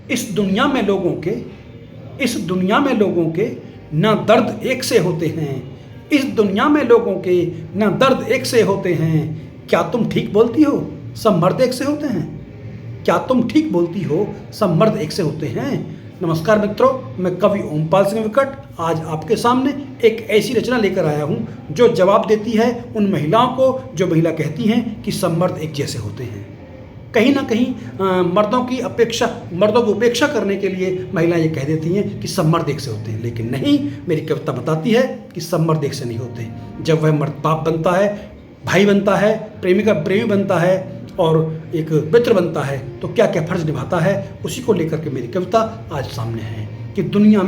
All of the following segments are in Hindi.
इस दुनिया में लोगों के ना दर्द एक से होते हैं। इस दुनिया में लोगों के ना दर्द एक से होते हैं। क्या तुम ठीक बोलती हो? सब मर्द एक से होते हैं। क्या तुम ठीक बोलती हो? सब मर्द एक से होते हैं। नमस्कार मित्रों, मैं कवि ओमपाल सिंह विकट आज आपके सामने एक ऐसी रचना लेकर आया हूं जो जवाब देती है उन महिलाओं को जो महिला कहती हैं कि सब मर्द एक जैसे होते हैं। कहीं ना कहीं मर्दों की उपेक्षा करने के लिए महिलाएं ये कह देती हैं कि सब मर्द एक से होते हैं, लेकिन नहीं, मेरी कविता बताती है कि सब मर्द एक से नहीं होते। जब वह मर्द बाप बनता है, भाई बनता है, प्रेमी बनता है और एक मित्र बनता है तो क्या क्या फर्ज निभाता है, उसी को लेकर के मेरी कविता आज सामने है कि इस दुनिया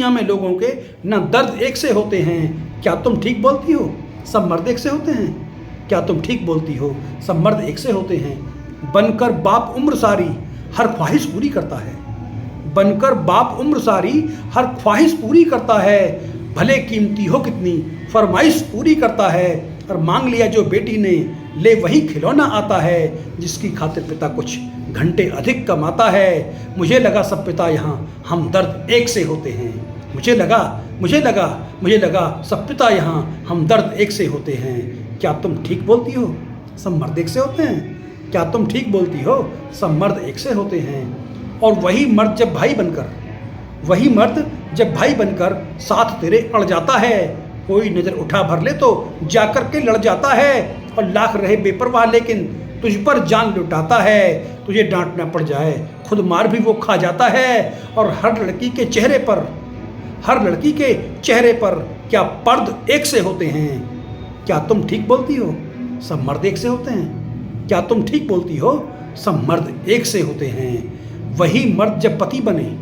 में लोगों के ना दर्द एक से होते हैं। क्या तुम ठीक बोलती हो? सब मर्द एक से होते हैं। क्या तुम ठीक बोलती हो? सब मर्द एक से होते हैं। बनकर बाप उम्र सारी हर ख्वाहिश पूरी करता है। बनकर बाप उम्र सारी हर ख्वाहिश पूरी करता है। भले कीमती हो कितनी फरमाइश पूरी करता है। और मांग लिया जो बेटी ने ले वही खिलौना आता है, जिसकी खातिर पिता कुछ घंटे अधिक कमाता है। मुझे लगा सब पिता यहाँ हम दर्द एक से होते हैं। मुझे लगा सब पिता यहाँ हम दर्द एक से होते हैं। क्या तुम ठीक बोलती हो? सब मर्द एक से होते हैं। क्या तुम ठीक बोलती हो? सब मर्द एक से होते हैं। और वही मर्द जब भाई बनकर साथ तेरे अड़ जाता है। कोई नज़र उठा भर ले तो जाकर के लड़ जाता है। और लाख रहे बेपरवाह लेकिन तुझ पर जान लुटाता है। तुझे डांटना पड़ जाए खुद मार भी वो खा जाता है। और हर लड़की के चेहरे पर क्या पर्द एक से होते हैं। क्या तुम ठीक बोलती हो? सब मर्द एक से होते हैं। क्या तुम ठीक बोलती हो? सब मर्द एक से होते हैं। वही मर्द जब पति बने,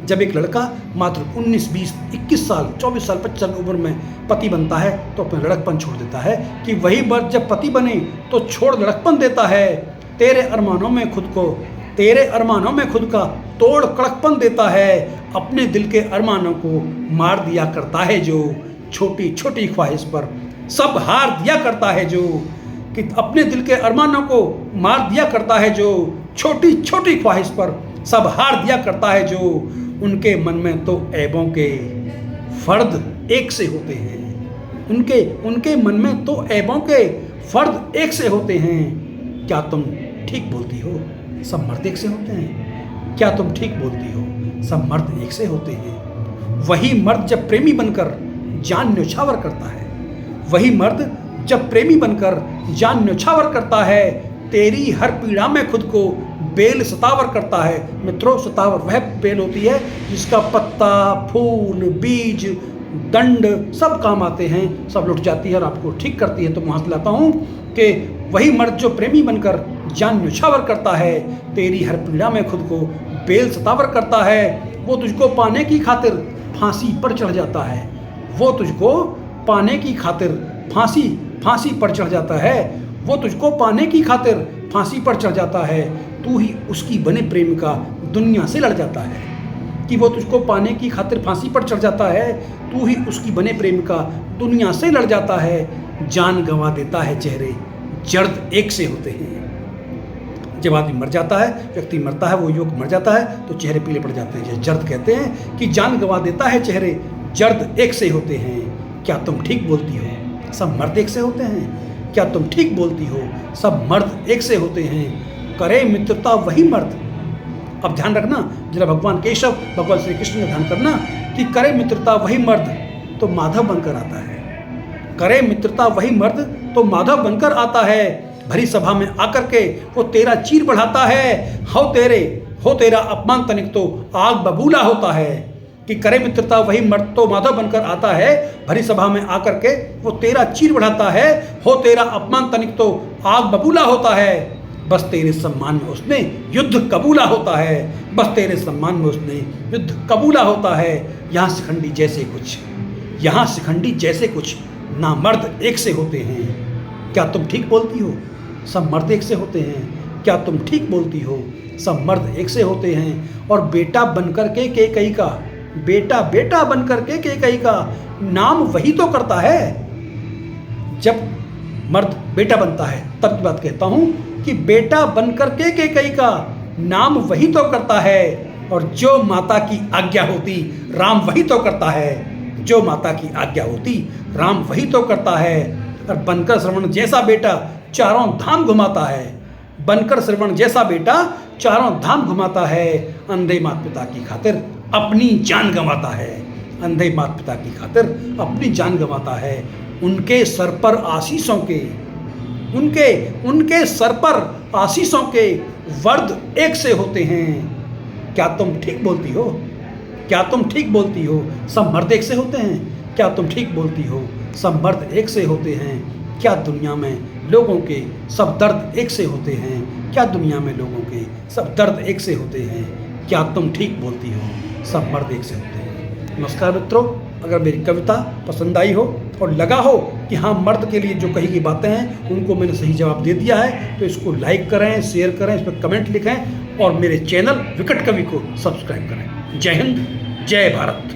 जब एक लड़का मात्र 19, 20, 21 साल, 24 साल, 25 साल की उम्र में पति बनता है तो अपना लड़कपन छोड़ देता है। कि वही मर्द जब पति बने तो छोड़ लड़कपन देता है। तेरे अरमानों में खुद का तोड़ कड़कपन देता है। अपने दिल के अरमानों को मार दिया करता है जो छोटी छोटी ख्वाहिश पर सब हार दिया करता है। जो कि अपने दिल के अरमानों को मार दिया करता है जो छोटी छोटी ख्वाहिश पर सब हार दिया करता है। जो उनके मन में तो ऐबों के फर्द एक से होते हैं। उनके मन में तो ऐबों के फर्द एक से होते हैं। क्या तुम ठीक बोलती हो? सब मर्द एक से होते हैं। क्या तुम ठीक बोलती हो? सब मर्द एक से होते हैं। वही मर्द जब प्रेमी बनकर जान न्यौछावर करता है। वही मर्द जब प्रेमी बनकर जान न्यौछावर करता है। तेरी हर पीड़ा में खुद को बेल सतावर करता है। मित्रों, सतावर वह बेल होती है जिसका पत्ता, फूल, बीज, दंड सब काम आते हैं, सब लुट जाती है और आपको ठीक करती है। तो मैं हाथ लाता हूँ कि वही मर्द जो प्रेमी बनकर जान न्यौछावर करता है। तेरी हर पीड़ा में खुद को बेल सतावर करता है। वो तुझको पाने की खातिर फांसी पर चढ़ जाता है। वो तुझको पाने की खातिर फांसी पर चढ़ जाता है। वो तुझको पाने की खातिर फांसी पर चढ़ जाता है। तू ही उसकी बने प्रेमिका दुनिया से लड़ जाता है। कि वो तुझको पाने की खातिर फांसी पर चढ़ जाता है। तू ही उसकी बने प्रेमिका दुनिया से लड़ जाता है। जान गंवा देता है चेहरे जर्द एक से होते हैं। जब आदमी मर जाता है, व्यक्ति मरता है, वो युवक मर जाता है तो चेहरे पीले पड़ जाते हैं। जर्द कहते हैं कि जान गंवा देता है चेहरे जर्द एक से होते हैं। क्या तुम ठीक बोलती हो? सब मर्द एक से होते हैं। क्या तुम ठीक बोलती हो? सब मर्द एक से होते हैं। करे मित्रता वही मर्द। अब ध्यान रखना जरा, भगवान श्री कृष्ण का ध्यान करना कि करे मित्रता वही मर्द तो माधव बनकर आता है। करे मित्रता वही मर्द तो माधव बनकर आता है। भरी सभा में आकर के वो तेरा चीर बढ़ाता है। हो तेरा अपमान तनिक तो आग बबूला होता है। कि करे मित्रता वही मर्द तो माधव बनकर आता है। भरी सभा में आकर के वो तेरा चीर बढ़ाता है। हो तेरा अपमान तनिक तो आग बबूला होता है। बस तेरे सम्मान में उसने युद्ध कबूला होता है। बस तेरे सम्मान में उसने युद्ध कबूला होता है। यहाँ शिखंडी जैसे कुछ ना मर्द एक से होते हैं। क्या तुम ठीक बोलती हो? सब मर्द एक से होते हैं। क्या तुम ठीक बोलती हो? सब मर्द एक से होते हैं। और बेटा बनकर के केकई का नाम वही तो करता है। जब मर्द बेटा बनता है तब की बात कहता हूँ कि बेटा बनकर के केकई का नाम वही तो करता है, और जो माता की आज्ञा होती राम वही तो करता है। जो माता की आज्ञा होती राम वही तो करता है। और बनकर श्रवण जैसा बेटा चारों धाम घुमाता है। बनकर श्रवण जैसा बेटा चारों धाम घुमाता है। अंधे माता पिता की खातिर अपनी जान गंवाता है। अंधे माता पिता की खातिर अपनी जान गंवाता है। उनके सर पर आशीषों के उनके सर पर आशीषों के वर्द एक से होते हैं। क्या तुम ठीक बोलती हो? क्या तुम ठीक बोलती हो? सब मर्द एक से होते हैं। क्या तुम ठीक बोलती हो? सब मर्द एक से होते हैं। क्या दुनिया में लोगों के सब दर्द एक से होते हैं? क्या दुनिया में लोगों के सब दर्द एक से होते हैं? क्या तुम ठीक बोलती हो? सब मर्द एक से होते हैं। नमस्कार मित्रों, अगर मेरी कविता पसंद आई हो और लगा हो कि हाँ, मर्द के लिए जो कही गई बातें हैं उनको मैंने सही जवाब दे दिया है, तो इसको लाइक करें, शेयर करें, इस पर कमेंट लिखें और मेरे चैनल विकट कवि को सब्सक्राइब करें। जय हिंद, जय भारत।